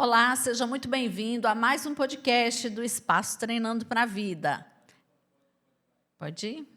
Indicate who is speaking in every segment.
Speaker 1: Olá, seja muito bem-vindo a mais um podcast do Espaço Treinando para a Vida. Pode ir?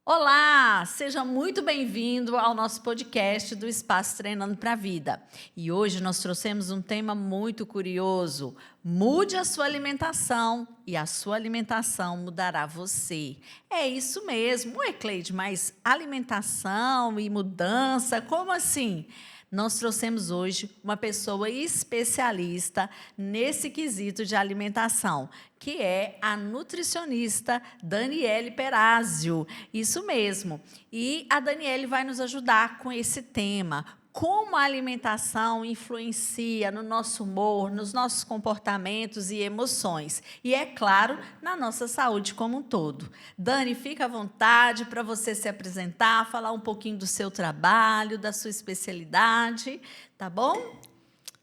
Speaker 1: Olá, seja muito bem-vindo ao nosso podcast do Espaço Treinando para a Vida. E hoje nós trouxemos um tema muito curioso. Mude a sua alimentação e a sua alimentação mudará você. É isso mesmo. Ué, Cleide, mas alimentação e mudança, como assim? Nós trouxemos hoje uma pessoa especialista nesse quesito de alimentação, que é a nutricionista Daniele Perazio. Isso mesmo. E a Daniele vai nos ajudar com esse tema. Como a alimentação influencia no nosso humor, nos nossos comportamentos e emoções. E, é claro, na nossa saúde como um todo. Dani, fica à vontade para você se apresentar, falar um pouquinho do seu trabalho, da sua especialidade, tá bom?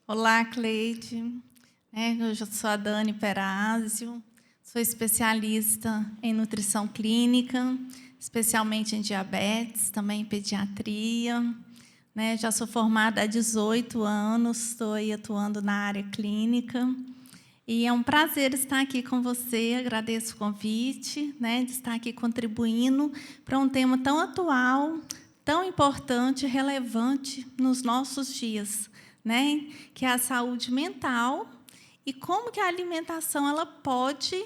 Speaker 2: Olá, Cleide. Eu já sou a Dani Perazio, sou especialista em nutrição clínica, especialmente em diabetes, também em pediatria. Já sou formada há 18 anos, estou aí atuando na área clínica. E é um prazer estar aqui com você, agradeço o convite, de estar aqui contribuindo para um tema tão atual, tão importante, relevante nos nossos dias, que é a saúde mental e como que a alimentação ela pode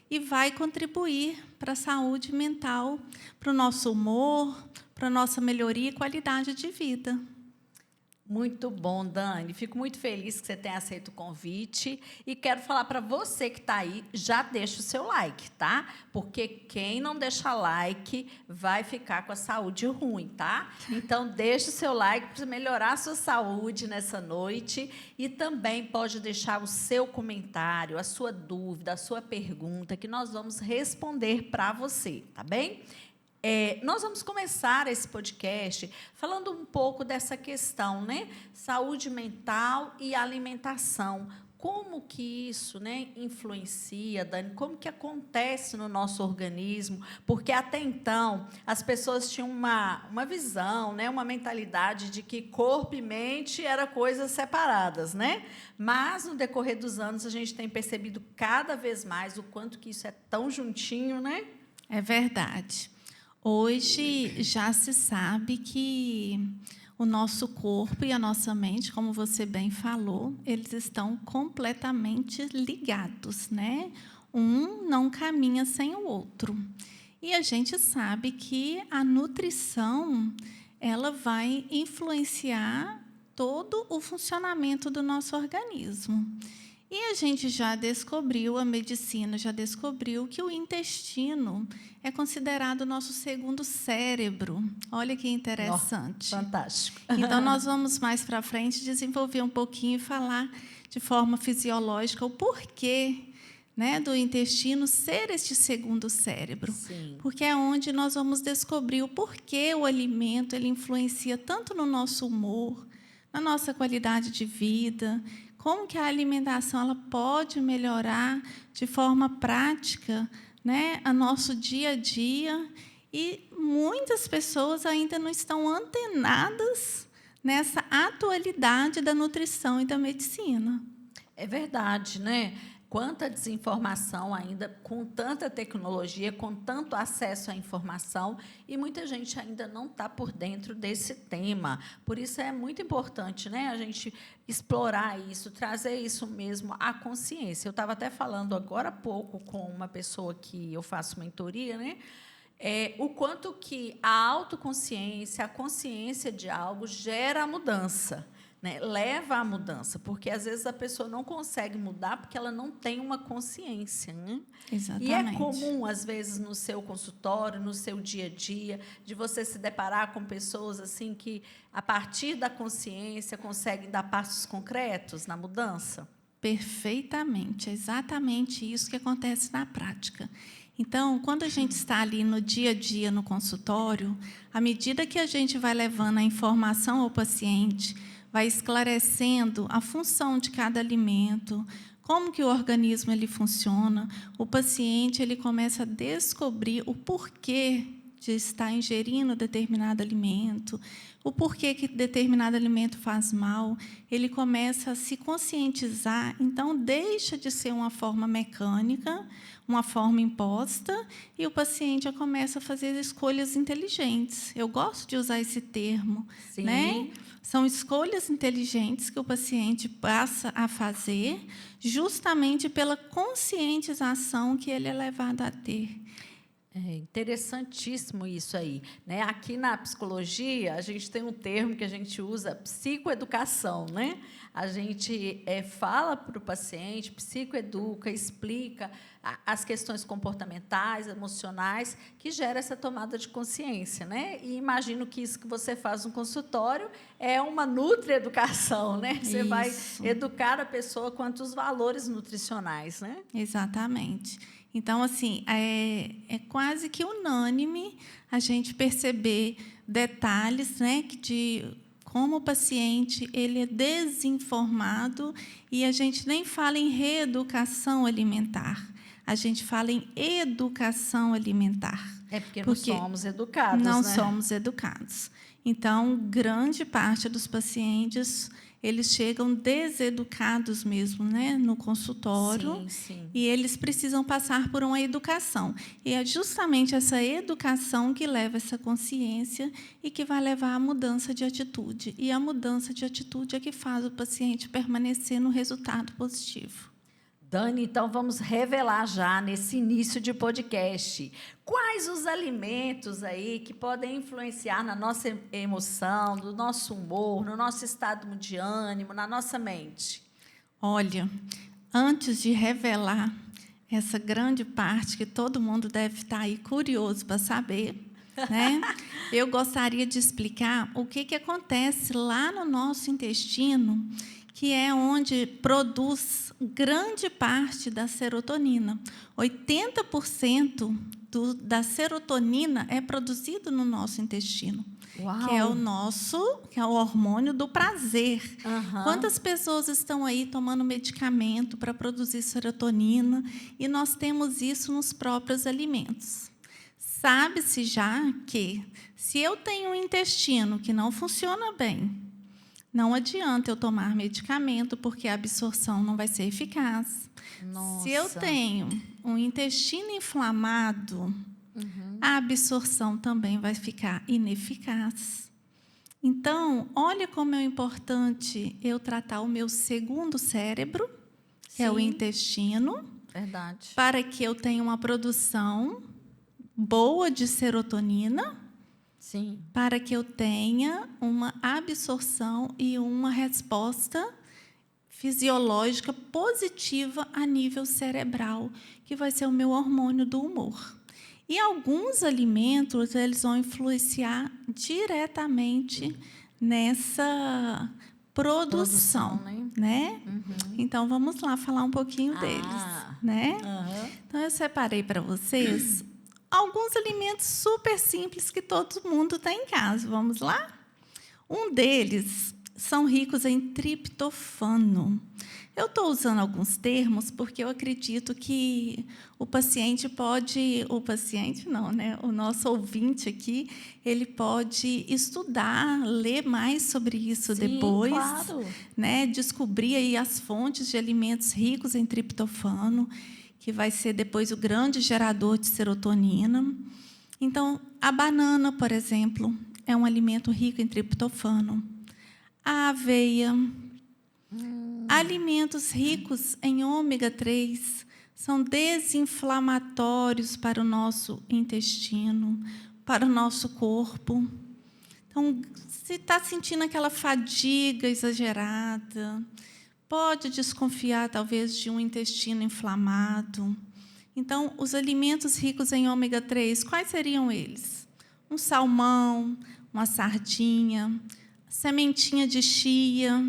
Speaker 2: e vai contribuir para a saúde mental, para o nosso humor, para a nossa melhoria e qualidade de vida.
Speaker 1: Muito bom, Dani. Fico muito feliz que você tenha aceito o convite e quero falar para você que está aí, já deixa o seu like, tá? Porque quem não deixa like vai ficar com a saúde ruim, tá? Então, deixa o seu like para melhorar a sua saúde nessa noite e também pode deixar o seu comentário, a sua dúvida, a sua pergunta, que nós vamos responder para você, tá bem? Nós vamos começar esse podcast falando um pouco dessa questão, Saúde mental e alimentação. Como que isso, influencia, Dani? Como que acontece no nosso organismo? Porque até então as pessoas tinham uma visão, uma mentalidade de que corpo e mente eram coisas separadas, Mas no decorrer dos anos a gente tem percebido cada vez mais o quanto que isso é tão juntinho,
Speaker 2: É verdade. Hoje já se sabe que o nosso corpo e a nossa mente, como você bem falou, eles estão completamente ligados, Um não caminha sem o outro. E a gente sabe que a nutrição, ela vai influenciar todo o funcionamento do nosso organismo. E a gente já descobriu, a medicina já descobriu que o intestino é considerado o nosso segundo cérebro. Olha que interessante.
Speaker 1: Fantástico.
Speaker 2: Então, nós vamos mais para frente desenvolver um pouquinho e falar de forma fisiológica o porquê do intestino ser este segundo cérebro.
Speaker 1: Sim.
Speaker 2: Porque é onde nós vamos descobrir o porquê o alimento ele influencia tanto no nosso humor, na nossa qualidade de vida, como que a alimentação ela pode melhorar de forma prática, a nosso dia a dia. E muitas pessoas ainda não estão antenadas nessa atualidade da nutrição e da medicina.
Speaker 1: É verdade, Quanta desinformação ainda, com tanta tecnologia, com tanto acesso à informação, e muita gente ainda não está por dentro desse tema. Por isso é muito importante, a gente explorar isso, trazer isso mesmo à consciência. Eu estava até falando agora há pouco com uma pessoa que eu faço mentoria, o quanto que a autoconsciência, a consciência de algo gera a mudança. Leva à mudança, porque às vezes a pessoa não consegue mudar porque ela não tem uma consciência.
Speaker 2: Exatamente.
Speaker 1: E é comum, às vezes, no seu consultório, no seu dia a dia, de você se deparar com pessoas assim que, a partir da consciência, conseguem dar passos concretos na mudança?
Speaker 2: Perfeitamente, é exatamente isso que acontece na prática. Então, quando a gente está ali no dia a dia, no consultório, à medida que a gente vai levando a informação ao paciente, vai esclarecendo a função de cada alimento, como que o organismo ele funciona, o paciente ele começa a descobrir o porquê de estar ingerindo determinado alimento, o porquê que determinado alimento faz mal, ele começa a se conscientizar, então deixa de ser uma forma mecânica, uma forma imposta, e o paciente já começa a fazer escolhas inteligentes. Eu gosto de usar esse termo,
Speaker 1: Sim.
Speaker 2: né? São escolhas inteligentes que o paciente passa a fazer justamente pela conscientização que ele é levado a ter.
Speaker 1: É interessantíssimo isso aí, né? Aqui na psicologia, a gente tem um termo que a gente usa, psicoeducação, né? A gente fala para o paciente, psicoeduca, explica as questões comportamentais, emocionais, que gera essa tomada de consciência, né? E imagino que isso que você faz no consultório é uma nutrieducação, né? Você
Speaker 2: Isso.
Speaker 1: vai educar a pessoa quanto os valores nutricionais, né?
Speaker 2: Exatamente. Então, assim, é quase que unânime a gente perceber detalhes, né, de como o paciente ele é desinformado, e a gente nem fala em reeducação alimentar, a gente fala em educação alimentar.
Speaker 1: É porque não somos educados,
Speaker 2: não,
Speaker 1: né?
Speaker 2: somos educados. Então, grande parte dos pacientes, eles chegam deseducados mesmo, né, no consultório.
Speaker 1: Sim, sim.
Speaker 2: E eles precisam passar por uma educação. E é justamente essa educação que leva essa consciência e que vai levar à mudança de atitude. E a mudança de atitude é que faz o paciente permanecer no resultado positivo.
Speaker 1: Dani, então vamos revelar já nesse início de podcast quais os alimentos aí que podem influenciar na nossa emoção, no nosso humor, no nosso estado de ânimo, na nossa mente.
Speaker 2: Olha, antes de revelar essa grande parte que todo mundo deve estar aí curioso para saber, né? Eu gostaria de explicar o que acontece lá no nosso intestino, que é onde produz grande parte da serotonina. 80% da serotonina é produzido no nosso intestino.
Speaker 1: Uau.
Speaker 2: Que é o hormônio do prazer.
Speaker 1: Uhum.
Speaker 2: Quantas pessoas estão aí tomando medicamento para produzir serotonina, e nós temos isso nos próprios alimentos. Sabe-se já que, se eu tenho um intestino que não funciona bem, não adianta eu tomar medicamento, porque a absorção não vai ser eficaz.
Speaker 1: Nossa.
Speaker 2: Se eu tenho um intestino inflamado, a absorção também vai ficar ineficaz. Então, olha como é importante eu tratar o meu segundo cérebro, que é o intestino.
Speaker 1: Verdade.
Speaker 2: Para que eu tenha uma produção boa de serotonina.
Speaker 1: Sim.
Speaker 2: Para que eu tenha uma absorção e uma resposta fisiológica positiva a nível cerebral, que vai ser o meu hormônio do humor. E alguns alimentos, eles vão influenciar diretamente nessa produção, né? Então, vamos lá falar um pouquinho deles, né? Então, eu separei para vocês alguns alimentos super simples que todo mundo tem em casa. Vamos lá? Um deles são ricos em triptofano. Eu estou usando alguns termos porque eu acredito que o paciente pode... O paciente não, né? O nosso ouvinte aqui, ele pode estudar, ler mais sobre isso. Sim, depois.
Speaker 1: Claro.
Speaker 2: Né? Descobrir aí as fontes de alimentos ricos em triptofano, que vai ser depois o grande gerador de serotonina. Então, a banana, por exemplo, é um alimento rico em triptofano. A aveia. Alimentos ricos em ômega 3 são desinflamatórios para o nosso intestino, para o nosso corpo. Então, se está sentindo aquela fadiga exagerada, pode desconfiar, talvez, de um intestino inflamado. Então, os alimentos ricos em ômega 3, quais seriam eles? Um salmão, uma sardinha, sementinha de chia.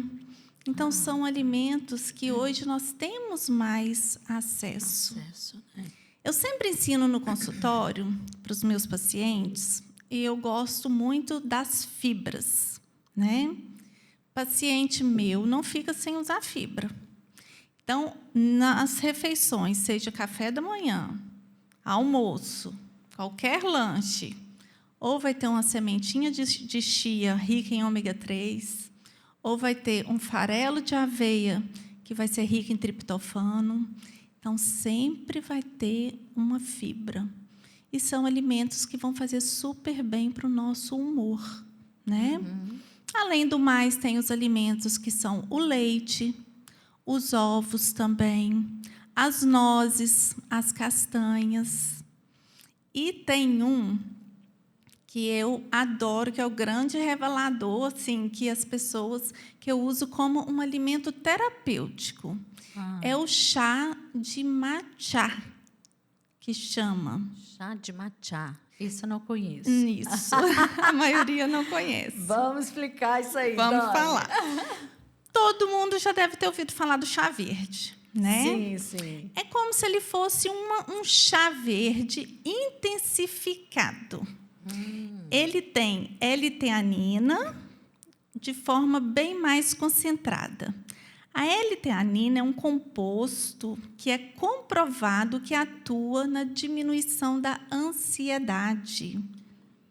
Speaker 2: Então, são alimentos que hoje nós temos mais acesso. Eu sempre ensino no consultório para os meus pacientes, e eu gosto muito das fibras, né? Paciente meu não fica sem usar fibra. Então, nas refeições, seja café da manhã, almoço, qualquer lanche, ou vai ter uma sementinha de chia rica em ômega 3, ou vai ter um farelo de aveia, que vai ser rico em triptofano. Então, sempre vai ter uma fibra. E são alimentos que vão fazer super bem para o nosso humor, né? Além do mais, tem os alimentos que são o leite, os ovos também, as nozes, as castanhas. E tem um que eu adoro, que é o grande revelador, assim, que eu uso como um alimento terapêutico. É o chá de matcha, que chama.
Speaker 1: Chá de matcha. Isso eu não conheço.
Speaker 2: Isso. A maioria não conhece.
Speaker 1: Vamos explicar isso aí,
Speaker 2: Vamos
Speaker 1: Dani.
Speaker 2: falar. Todo mundo já deve ter ouvido falar do chá verde, né?
Speaker 1: Sim, sim.
Speaker 2: É como se ele fosse um chá verde intensificado. Ele tem L-teanina de forma bem mais concentrada. A L-teanina é um composto que é comprovado que atua na diminuição da ansiedade.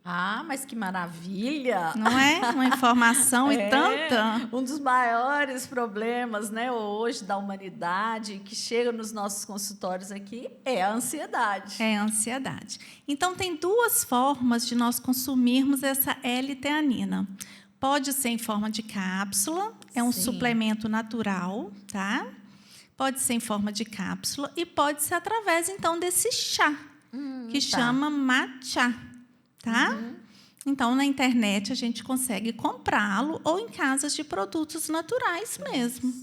Speaker 1: Ah, mas que maravilha!
Speaker 2: Não é? Uma informação e tanta.
Speaker 1: Um dos maiores problemas, né, hoje da humanidade que chega nos nossos consultórios aqui é a ansiedade.
Speaker 2: É a ansiedade. Então, tem duas formas de nós consumirmos essa L-teanina. Pode ser em forma de cápsula, é um suplemento natural, tá? Pode ser em forma de cápsula e pode ser através, então, desse chá, que chama matcha, tá? Então, na internet, a gente consegue comprá-lo ou em casas de produtos naturais mesmo.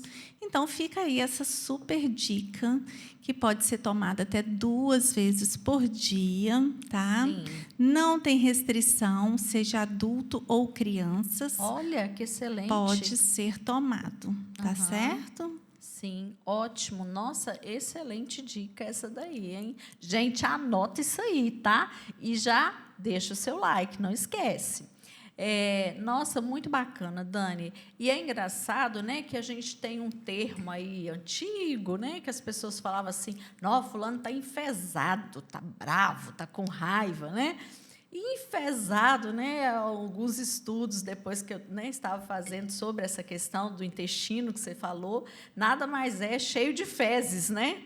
Speaker 2: Então, fica aí essa super dica, que pode ser tomada até 2 vezes por dia, tá?
Speaker 1: Sim.
Speaker 2: Não tem restrição, seja adulto ou crianças.
Speaker 1: Olha, que excelente.
Speaker 2: Pode ser tomado, tá certo?
Speaker 1: Sim, ótimo. Nossa, excelente dica essa daí, hein? Gente, anota isso aí, tá? E já deixa o seu like, não esquece. Nossa, muito bacana, Dani. E é engraçado, né, que a gente tem um termo aí antigo, né, que as pessoas falavam assim: "Não, fulano está enfesado, está bravo, está com raiva", né? E enfesado, né, alguns estudos depois que eu, né, estava fazendo sobre essa questão do intestino que você falou, nada mais é cheio de fezes, né?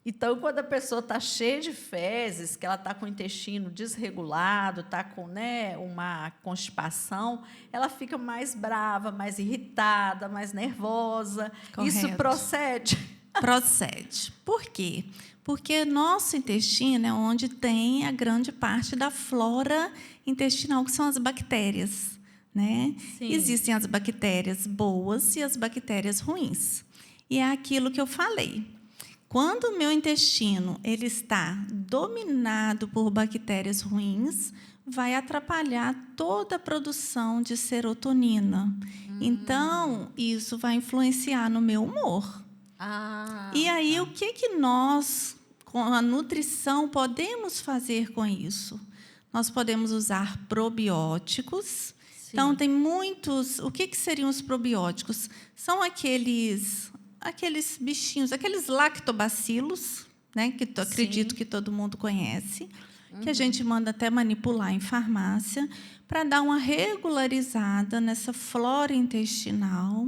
Speaker 1: Então, quando a pessoa está cheia de fezes, que ela está com o intestino desregulado, está com, né, uma constipação, ela fica mais brava, mais irritada, mais nervosa.
Speaker 2: Correto.
Speaker 1: Isso procede?
Speaker 2: Procede. Por quê? Porque nosso intestino é onde tem a grande parte da flora intestinal, que são as bactérias, né?
Speaker 1: Sim.
Speaker 2: Existem as bactérias boas e as bactérias ruins. E é aquilo que eu falei. Quando o meu intestino ele está dominado por bactérias ruins, vai atrapalhar toda a produção de serotonina. Então, isso vai influenciar no meu humor. E aí, o que nós, com a nutrição, podemos fazer com isso? Nós podemos usar probióticos.
Speaker 1: Sim.
Speaker 2: Então, tem muitos... O que seriam os probióticos? São aqueles bichinhos, aqueles lactobacilos, né, que acredito que todo mundo conhece, que a gente manda até manipular em farmácia, para dar uma regularizada nessa flora intestinal,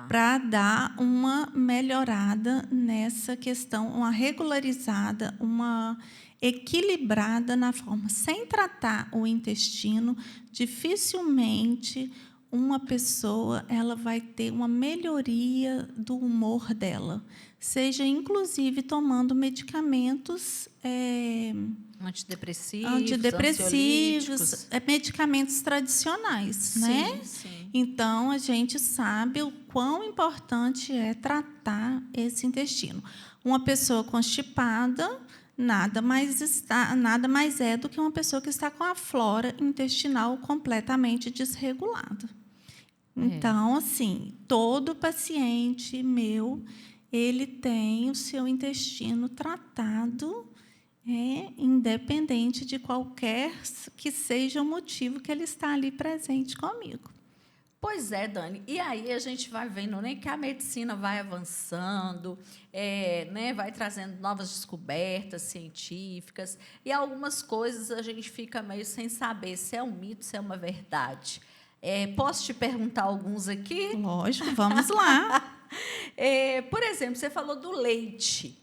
Speaker 2: para dar uma melhorada nessa questão, uma regularizada, uma equilibrada na forma. Sem tratar o intestino, dificilmente uma pessoa ela vai ter uma melhoria do humor dela, seja inclusive tomando medicamentos antidepressivos, medicamentos tradicionais, né?
Speaker 1: Sim.
Speaker 2: Então a gente sabe o quão importante é tratar esse intestino. Uma pessoa constipada nada mais é do que uma pessoa que está com a flora intestinal completamente desregulada. Então, assim, todo paciente meu, ele tem o seu intestino tratado, independente de qualquer que seja o motivo que ele está ali presente comigo.
Speaker 1: Pois é, Dani. E aí a gente vai vendo, né, que a medicina vai avançando, né, vai trazendo novas descobertas científicas, e algumas coisas a gente fica meio sem saber se é um mito, se é uma verdade. Posso te perguntar alguns aqui?
Speaker 2: Lógico, vamos lá.
Speaker 1: Por exemplo, você falou do leite.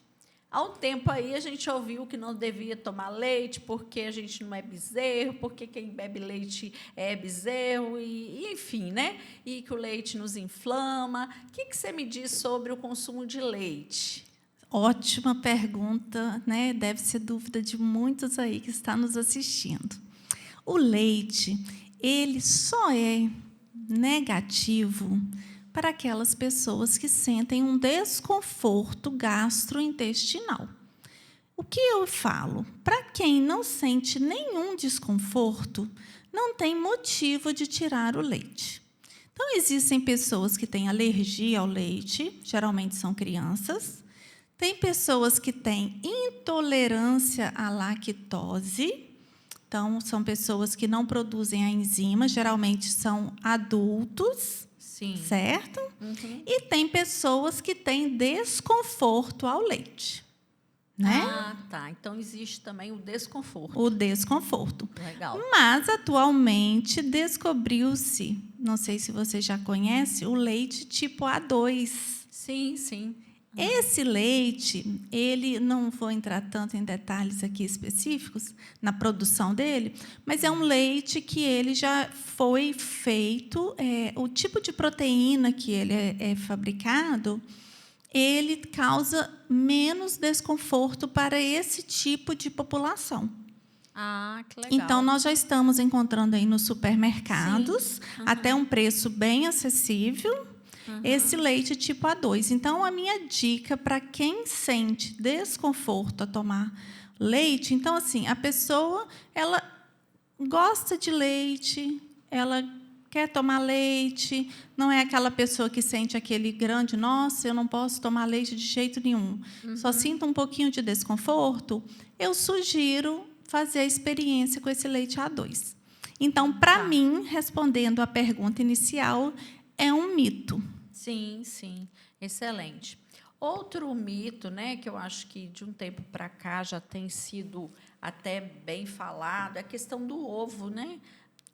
Speaker 1: Há um tempo aí a gente ouviu que não devia tomar leite porque a gente não é bezerro, porque quem bebe leite é bezerro, enfim, né? E que o leite nos inflama. O que você me diz sobre o consumo de leite?
Speaker 2: Ótima pergunta, né? Deve ser dúvida de muitos aí que estão nos assistindo. O leite, ele só é negativo para aquelas pessoas que sentem um desconforto gastrointestinal. O que eu falo? Para quem não sente nenhum desconforto, não tem motivo de tirar o leite. Então, existem pessoas que têm alergia ao leite, geralmente são crianças. Tem pessoas que têm intolerância à lactose. Então, são pessoas que não produzem a enzima, geralmente são adultos.
Speaker 1: Sim.
Speaker 2: Certo?
Speaker 1: Uhum.
Speaker 2: E tem pessoas que têm desconforto ao leite. Né?
Speaker 1: Ah, tá. Então, existe também o desconforto.
Speaker 2: O desconforto.
Speaker 1: Legal.
Speaker 2: Mas, atualmente, descobriu-se, não sei se você já conhece, o leite tipo A2.
Speaker 1: Sim, sim.
Speaker 2: Esse leite, ele não vou entrar tanto em detalhes aqui específicos na produção dele, mas é um leite que ele já foi feito, o tipo de proteína que ele é fabricado, ele causa menos desconforto para esse tipo de população.
Speaker 1: Ah, que legal.
Speaker 2: Então, nós já estamos encontrando aí nos supermercados,
Speaker 1: Uhum.
Speaker 2: até um preço bem acessível, esse leite tipo A2. Então, a minha dica para quem sente desconforto a tomar leite, então, assim, a pessoa, ela gosta de leite, ela quer tomar leite, não é aquela pessoa que sente aquele grande, nossa, eu não posso tomar leite de jeito nenhum, só sinto um pouquinho de desconforto, eu sugiro fazer a experiência com esse leite A2. Então, para mim, respondendo à pergunta inicial, é um mito.
Speaker 1: Sim, sim. Excelente. Outro mito, né, que eu acho que de um tempo para cá já tem sido até bem falado, é a questão do ovo, né?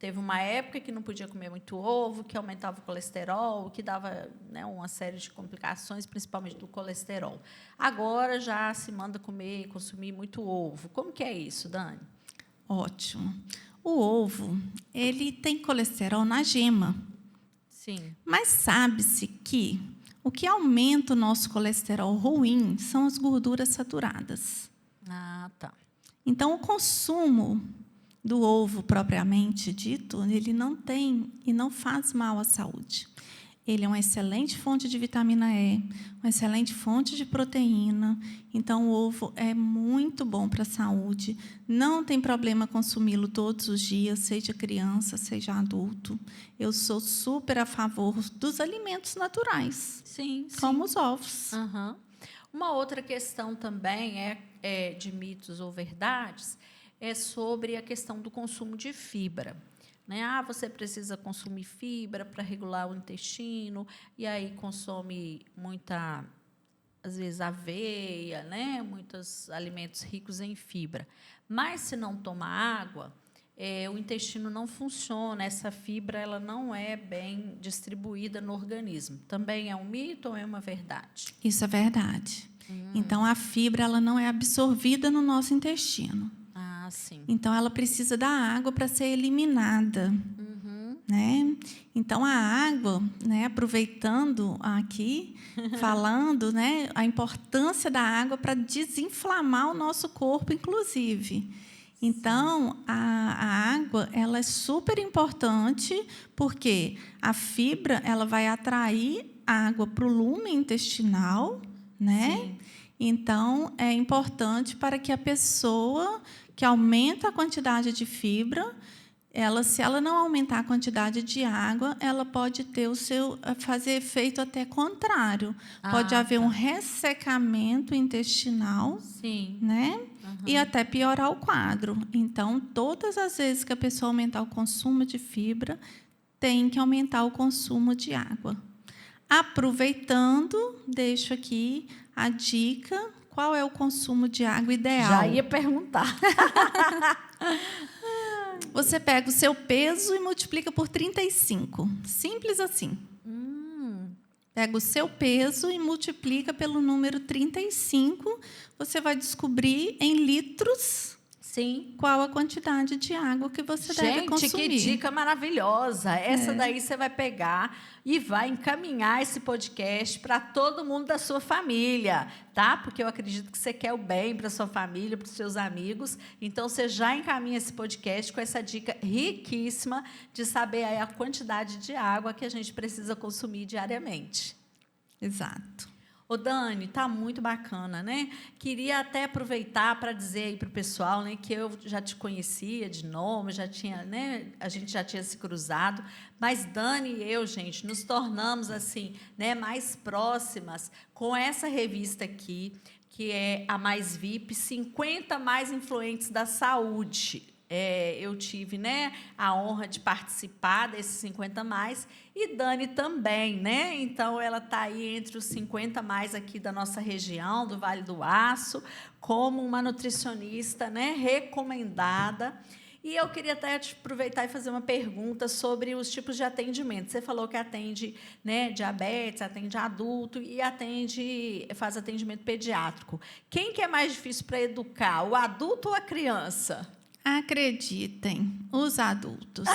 Speaker 1: Teve uma época que não podia comer muito ovo, que aumentava o colesterol, que dava, né, uma série de complicações, principalmente do colesterol. Agora já se manda comer e consumir muito ovo. Como que é isso, Dani?
Speaker 2: Ótimo. O ovo, ele tem colesterol na gema.
Speaker 1: Sim.
Speaker 2: Mas sabe-se que o que aumenta o nosso colesterol ruim são as gorduras saturadas.
Speaker 1: Ah, tá.
Speaker 2: Então, o consumo do ovo propriamente dito, ele não tem e não faz mal à saúde. Ele é uma excelente fonte de vitamina E, uma excelente fonte de proteína. Então, o ovo é muito bom para a saúde. Não tem problema consumi-lo todos os dias, seja criança, seja adulto. Eu sou super a favor dos alimentos naturais,
Speaker 1: Sim,
Speaker 2: como os ovos.
Speaker 1: Uhum. Uma outra questão também é de mitos ou verdades, é sobre a questão do consumo de fibra. Né? Ah, você precisa consumir fibra para regular o intestino, e aí consome muita, às vezes, aveia, né? Muitos alimentos ricos em fibra. Mas, se não toma água, o intestino não funciona, essa fibra ela não é bem distribuída no organismo. Também é um mito ou é uma verdade?
Speaker 2: Isso é verdade. Então, a fibra ela não é absorvida no nosso intestino.
Speaker 1: Ah, sim.
Speaker 2: Então, ela precisa da água para ser eliminada. Né? Então, a água, né, aproveitando aqui, falando, né, a importância da água para desinflamar o nosso corpo, inclusive. Então, a água ela é super importante, porque a fibra ela vai atrair água para o lume intestinal, né?
Speaker 1: Sim.
Speaker 2: Então, é importante para que a pessoa que aumenta a quantidade de fibra, se ela não aumentar a quantidade de água, ela pode ter fazer efeito até contrário. Pode haver um ressecamento intestinal,
Speaker 1: Sim.
Speaker 2: né? E até piorar o quadro. Então, todas as vezes que a pessoa aumentar o consumo de fibra, tem que aumentar o consumo de água. Aproveitando, deixo aqui a dica, qual é o consumo de água ideal?
Speaker 1: Já ia perguntar.
Speaker 2: Você pega o seu peso e multiplica por 35. Simples assim. Pega o seu peso e multiplica pelo número 35. Você vai descobrir em litros
Speaker 1: Sim.
Speaker 2: qual a quantidade de água que você deve consumir.
Speaker 1: Gente, que dica maravilhosa. Essa daí você vai pegar e vai encaminhar esse podcast para todo mundo da sua família, tá? Porque eu acredito que você quer o bem para sua família, para os seus amigos. Então, você já encaminha esse podcast com essa dica riquíssima de saber aí a quantidade de água que a gente precisa consumir diariamente.
Speaker 2: Exato.
Speaker 1: Ô, Dani, tá muito bacana, né? Queria até aproveitar para dizer aí para o pessoal, né, que eu já te conhecia de nome, já tinha, né, a gente já tinha se cruzado, mas Dani e eu, gente, nos tornamos assim, né, mais próximas com essa revista aqui, que é a Mais VIP, 50 mais influentes da saúde. Eu tive, né, a honra de participar desses 50 mais, e Dani também, né? Então, ela está aí entre os 50 mais aqui da nossa região, do Vale do Aço, como uma nutricionista, né, recomendada. E eu queria até te aproveitar e fazer uma pergunta sobre os tipos de atendimento. Você falou que atende, né, diabetes, atende adulto e faz atendimento pediátrico. Quem que é mais difícil para educar, o adulto ou a criança?
Speaker 2: Acreditem, os adultos.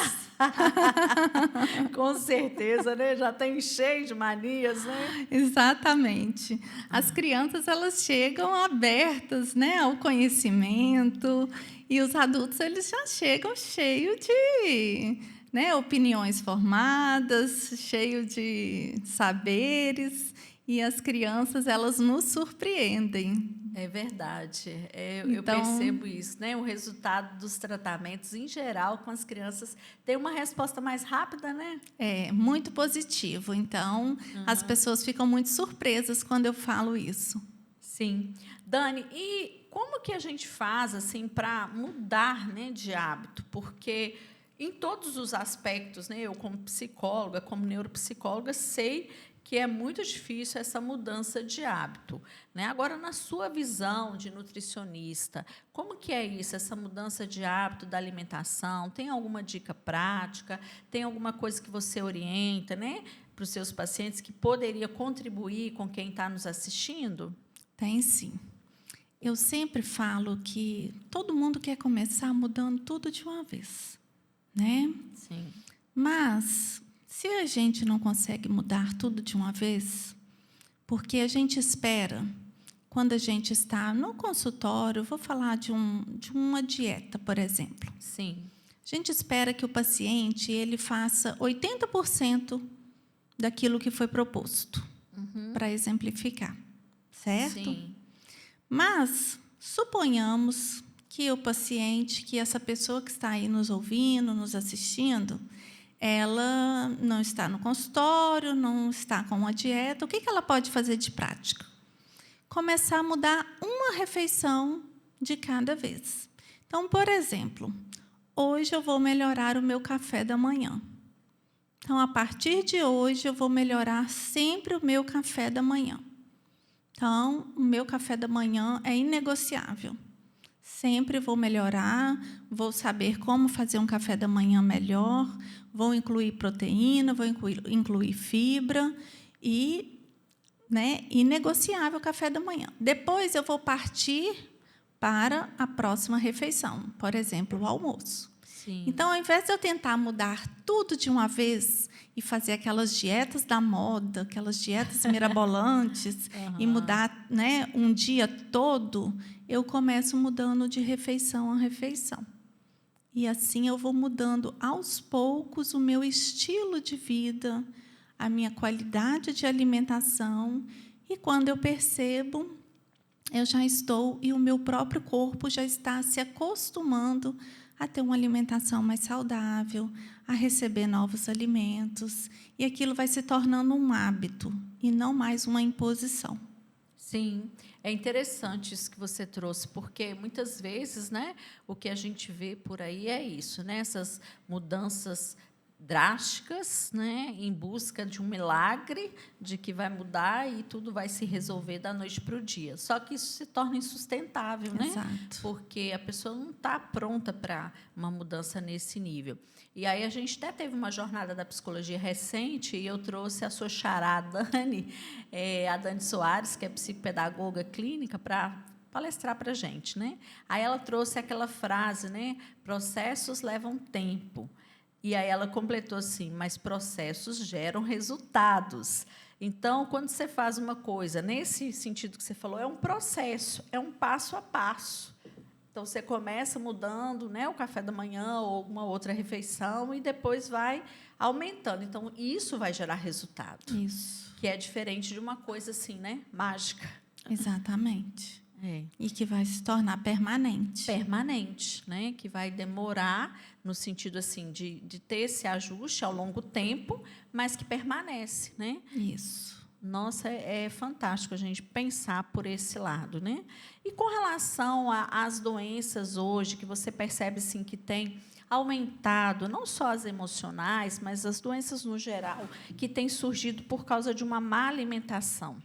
Speaker 1: Com certeza, né? Já tem cheio de manias, né?
Speaker 2: Exatamente. As crianças, elas chegam abertas, né, ao conhecimento, e os adultos, eles já chegam cheios de, né, opiniões formadas, cheio de saberes, e as crianças, elas nos surpreendem.
Speaker 1: É verdade. Eu
Speaker 2: Então,
Speaker 1: percebo isso, né? O resultado dos tratamentos, em geral, com as crianças, tem uma resposta mais rápida, né?
Speaker 2: é muito positivo. Então, as pessoas ficam muito surpresas quando eu falo isso.
Speaker 1: Sim. Dani, e como que a gente faz assim para mudar, né, de hábito? Porque em todos os aspectos, né, eu como psicóloga, como neuropsicóloga, sei que é muito difícil essa mudança de hábito, né? Agora, na sua visão de nutricionista, como que é isso, essa mudança de hábito da alimentação? Tem alguma dica prática? Tem alguma coisa que você orienta, né, para os seus pacientes que poderia contribuir com quem está nos assistindo?
Speaker 2: Tem sim. Eu sempre falo que todo mundo quer começar mudando tudo de uma vez, né?
Speaker 1: Sim.
Speaker 2: Mas, se a gente não consegue mudar tudo de uma vez, porque a gente espera, quando a gente está no consultório, vou falar de uma dieta, por exemplo.
Speaker 1: Sim.
Speaker 2: A gente espera que o paciente ele faça 80% daquilo que foi proposto, para exemplificar, certo?
Speaker 1: Sim.
Speaker 2: Mas suponhamos que o paciente, que essa pessoa que está aí nos ouvindo, nos assistindo, ela não está no consultório, não está com uma dieta. O que ela pode fazer de prática? Começar a mudar uma refeição de cada vez. Então, por exemplo, hoje eu vou melhorar o meu café da manhã. Então, a partir de hoje, eu vou melhorar sempre o meu café da manhã. Então, o meu café da manhã é inegociável. Sempre vou melhorar, vou saber como fazer um café da manhã melhor, vou incluir proteína, vou incluir fibra e, né, inegociável o café da manhã. Depois, eu vou partir para a próxima refeição, por exemplo, o almoço.
Speaker 1: Sim.
Speaker 2: Então, ao invés de eu tentar mudar tudo de uma vez e fazer aquelas dietas da moda, aquelas dietas mirabolantes, e mudar, né, um dia todo, eu começo mudando de refeição a refeição. E assim eu vou mudando aos poucos o meu estilo de vida, a minha qualidade de alimentação, e quando eu percebo, eu já estou, e o meu próprio corpo já está se acostumando a ter uma alimentação mais saudável, a receber novos alimentos, e aquilo vai se tornando um hábito e não mais uma imposição.
Speaker 1: Sim, é interessante isso que você trouxe, porque muitas vezes, né, o que a gente vê por aí é isso, né, essas mudanças drásticas, né, em busca de um milagre, de que vai mudar e tudo vai se resolver da noite para o dia. Só que isso se torna insustentável, né?
Speaker 2: Exato.
Speaker 1: Porque a pessoa não está pronta para uma mudança nesse nível. E aí a gente até teve uma jornada da psicologia recente e eu trouxe a sua xará, Dani, a Dani Soares, que é psicopedagoga clínica, para palestrar para a gente, né? Aí ela trouxe aquela frase, né? Processos levam tempo. E aí ela completou assim, mas processos geram resultados. Então, quando você faz uma coisa, nesse sentido que você falou, é um processo, é um passo a passo. Então, você começa mudando, né, o café da manhã ou alguma outra refeição e depois vai aumentando. Então, isso vai gerar resultado.
Speaker 2: Isso.
Speaker 1: Que é diferente de uma coisa assim, né, mágica.
Speaker 2: Exatamente.
Speaker 1: É.
Speaker 2: E que vai se tornar permanente.
Speaker 1: Permanente, né? Que vai demorar no sentido assim de ter esse ajuste ao longo do tempo, mas que permanece, né?
Speaker 2: Isso.
Speaker 1: Nossa, é fantástico a gente pensar por esse lado, né? E com relação às doenças hoje, que você percebe assim, que tem aumentado, não só as emocionais, mas as doenças no geral, que têm surgido por causa de uma má alimentação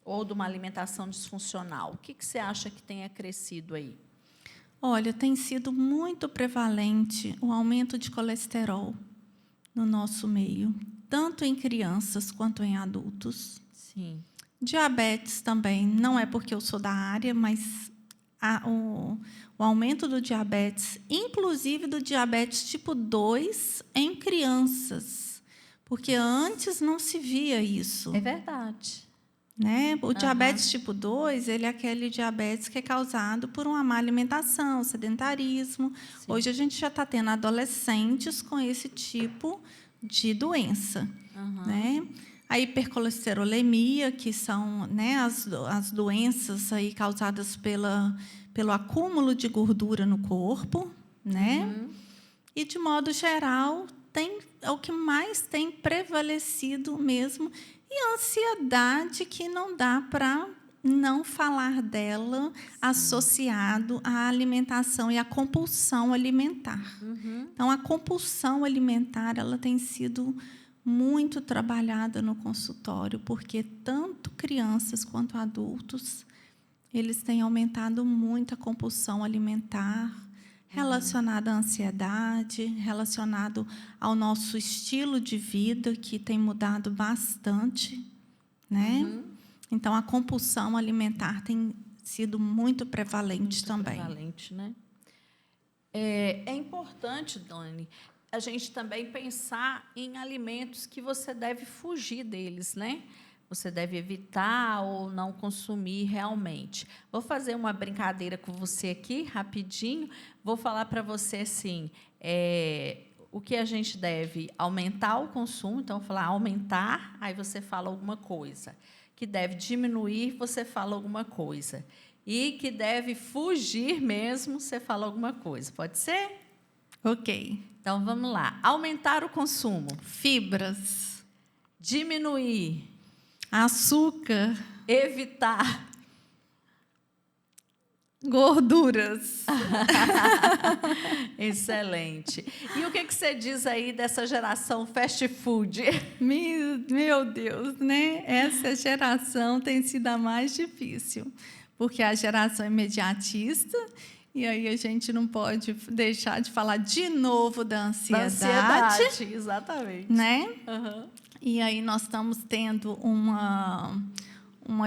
Speaker 1: ou de uma alimentação disfuncional. O que você acha que tenha crescido aí?
Speaker 2: Olha, tem sido muito prevalente o aumento de colesterol no nosso meio, tanto em crianças quanto em adultos.
Speaker 1: Sim.
Speaker 2: Diabetes também, não é porque eu sou da área, mas o aumento do diabetes, inclusive do diabetes tipo 2 em crianças, porque antes não se via isso.
Speaker 1: É verdade.
Speaker 2: Né? O diabetes tipo 2, ele é aquele diabetes que é causado por uma má alimentação, sedentarismo. Sim. Hoje a gente já está tendo adolescentes com esse tipo de doença. Né? A hipercolesterolemia, que são, né, as doenças aí causadas pelo acúmulo de gordura no corpo. Né? E, de modo geral, o que mais tem prevalecido mesmo. E a ansiedade, que não dá para não falar dela, associado à alimentação e à compulsão alimentar. Então, a compulsão alimentar, ela tem sido muito trabalhada no consultório, porque tanto crianças quanto adultos, eles têm aumentado muito a compulsão alimentar, relacionado à ansiedade, relacionado ao nosso estilo de vida, que tem mudado bastante, né? Então, a compulsão alimentar tem sido muito prevalente também.
Speaker 1: Prevalente, né? É importante, Dani, a gente também pensar em alimentos que você deve fugir deles, né? Você deve evitar ou não consumir realmente. Vou fazer uma brincadeira com você aqui, rapidinho. Vou falar para você assim, o que a gente deve aumentar o consumo. Então, vou falar aumentar, aí você fala alguma coisa. Que deve diminuir, você fala alguma coisa. E que deve fugir mesmo, você fala alguma coisa. Pode ser?
Speaker 2: Ok.
Speaker 1: Então, vamos lá. Aumentar o consumo.
Speaker 2: Fibras.
Speaker 1: Diminuir.
Speaker 2: Açúcar.
Speaker 1: Evitar.
Speaker 2: Gorduras.
Speaker 1: Excelente. E o que você diz aí dessa geração fast food?
Speaker 2: Meu Deus, né? Essa geração tem sido a mais difícil, porque a geração imediatista, e aí a gente não pode deixar de falar de novo da ansiedade.
Speaker 1: Exatamente.
Speaker 2: Né? E aí nós estamos tendo uma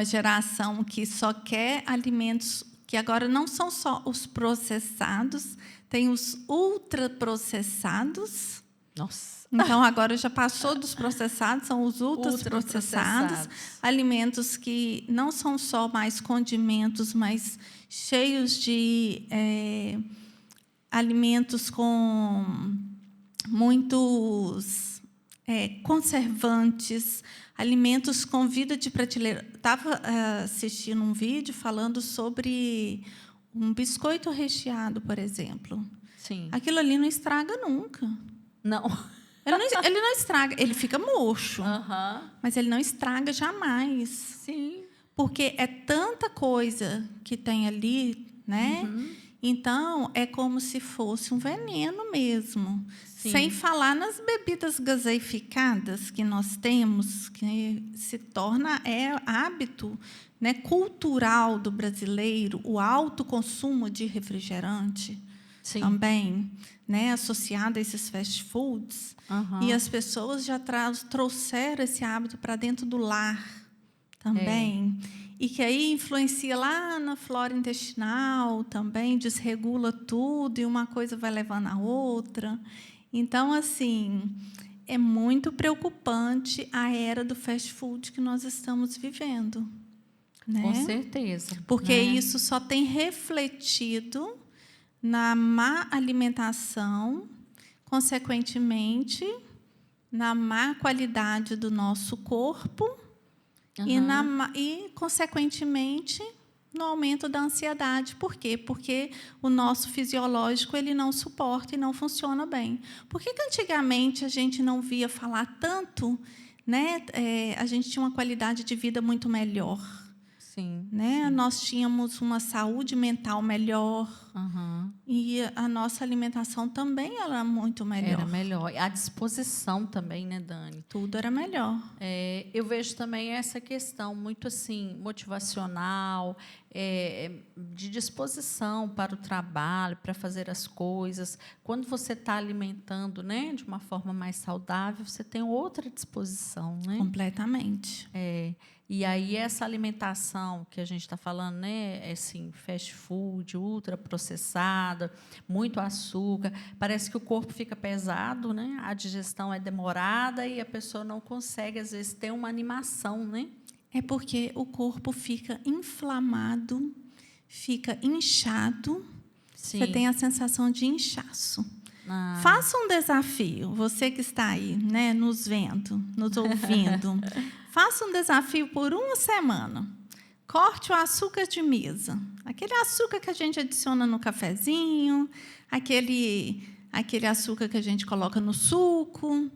Speaker 2: geração que só quer alimentos que agora não são só os processados, tem os ultraprocessados.
Speaker 1: Nossa.
Speaker 2: Então, agora já passou dos processados, são os ultraprocessados, alimentos que não são só mais condimentos, mas cheios de alimentos com muitos conservantes, alimentos com vida de prateleira. Estava assistindo um vídeo falando sobre um biscoito recheado, por exemplo.
Speaker 1: Sim.
Speaker 2: Aquilo ali não estraga nunca.
Speaker 1: Não.
Speaker 2: Ele não estraga, ele fica murcho. Mas ele não estraga jamais.
Speaker 1: Sim.
Speaker 2: Porque é tanta coisa que tem ali, né? Então, é como se fosse um veneno mesmo.
Speaker 1: Sim.
Speaker 2: Sem falar nas bebidas gaseificadas que nós temos, que se torna hábito, né, cultural do brasileiro, o alto consumo de refrigerante. Sim. Também, né, associado a esses fast foods. E as pessoas já trouxeram esse hábito para dentro do lar também. E que aí influencia lá na flora intestinal também, desregula tudo, e uma coisa vai levando a outra. Então, assim, é muito preocupante a era do fast food que nós estamos vivendo. Né?
Speaker 1: Com certeza.
Speaker 2: Porque isso só tem refletido na má alimentação, consequentemente, na má qualidade do nosso corpo e, consequentemente, no aumento da ansiedade. Por quê? Porque o nosso fisiológico ele não suporta e não funciona bem. Por que antigamente a gente não via falar tanto, né? A gente tinha uma qualidade de vida muito melhor.
Speaker 1: Sim,
Speaker 2: né? Sim. Nós tínhamos uma saúde mental melhor e a nossa alimentação também era muito melhor.
Speaker 1: Era melhor. A disposição também, né, Dani?
Speaker 2: Tudo era melhor.
Speaker 1: Eu vejo também essa questão muito assim motivacional, de disposição para o trabalho, para fazer as coisas. Quando você está alimentando, né, de uma forma mais saudável, você tem outra disposição, né?
Speaker 2: Completamente.
Speaker 1: E aí essa alimentação que a gente está falando, né, assim, fast food, ultraprocessada, muito açúcar, parece que o corpo fica pesado, né? A digestão é demorada e a pessoa não consegue às vezes ter uma animação, né?
Speaker 2: É porque o corpo fica inflamado, fica inchado. Sim. Você tem a sensação de inchaço. Faça um desafio, você que está aí, né, nos vendo, nos ouvindo. Faça um desafio por uma semana. Corte o açúcar de mesa. Aquele açúcar que a gente adiciona no cafezinho, aquele açúcar que a gente coloca no suco.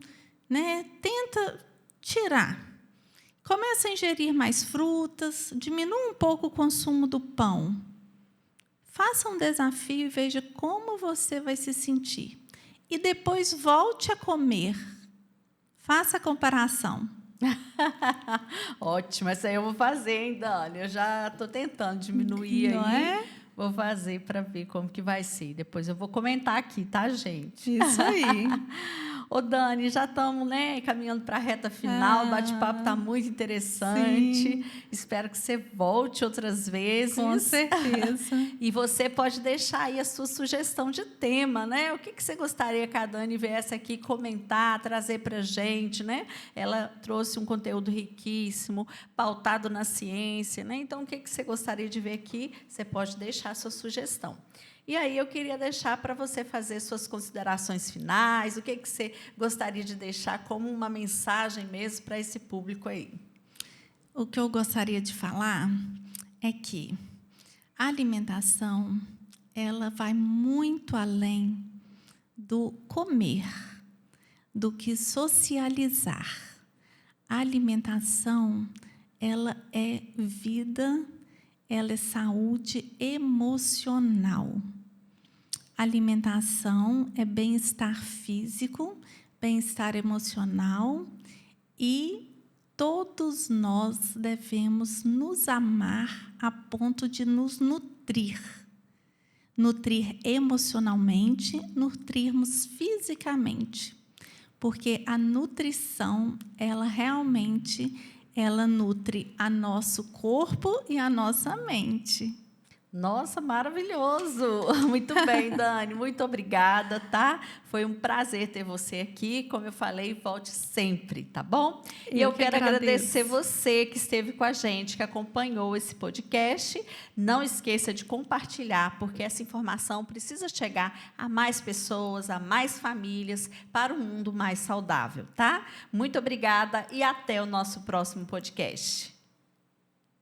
Speaker 2: Né? Tenta tirar. Comece a ingerir mais frutas, diminua um pouco o consumo do pão. Faça um desafio e veja como você vai se sentir. E depois volte a comer. Faça a comparação.
Speaker 1: Ótimo, essa aí eu vou fazer, hein, Dani? Eu já estou tentando diminuir
Speaker 2: não
Speaker 1: aí.
Speaker 2: É?
Speaker 1: Vou fazer para ver como que vai ser. Depois eu vou comentar aqui, tá, gente?
Speaker 2: Isso aí.
Speaker 1: Ô, Dani, já estamos, né, caminhando para a reta final. O bate-papo está muito interessante. Sim. Espero que você volte outras vezes.
Speaker 2: Com certeza.
Speaker 1: E você pode deixar aí a sua sugestão de tema, né? O que você gostaria que a Dani viesse aqui comentar, trazer para a gente, né? Ela trouxe um conteúdo riquíssimo, pautado na ciência, né? Então, o que você gostaria de ver aqui? Você pode deixar a sua sugestão. E aí eu queria deixar para você fazer suas considerações finais, o que você gostaria de deixar como uma mensagem mesmo para esse público aí.
Speaker 2: O que eu gostaria de falar é que a alimentação ela vai muito além do comer, do que socializar. A alimentação ela é vida, ela é saúde emocional. Alimentação é bem-estar físico, bem-estar emocional e todos nós devemos nos amar a ponto de nos nutrir. Nutrir emocionalmente, nutrirmos fisicamente. Porque a nutrição, ela realmente nutre a nosso corpo e a nossa mente.
Speaker 1: Nossa, maravilhoso! Muito bem, Dani, muito obrigada, tá? Foi um prazer ter você aqui. Como eu falei, volte sempre, tá bom? E eu quero agradecer você que esteve com a gente, que acompanhou esse podcast. Não esqueça de compartilhar, porque essa informação precisa chegar a mais pessoas, a mais famílias, para um mundo mais saudável, tá? Muito obrigada e até o nosso próximo podcast.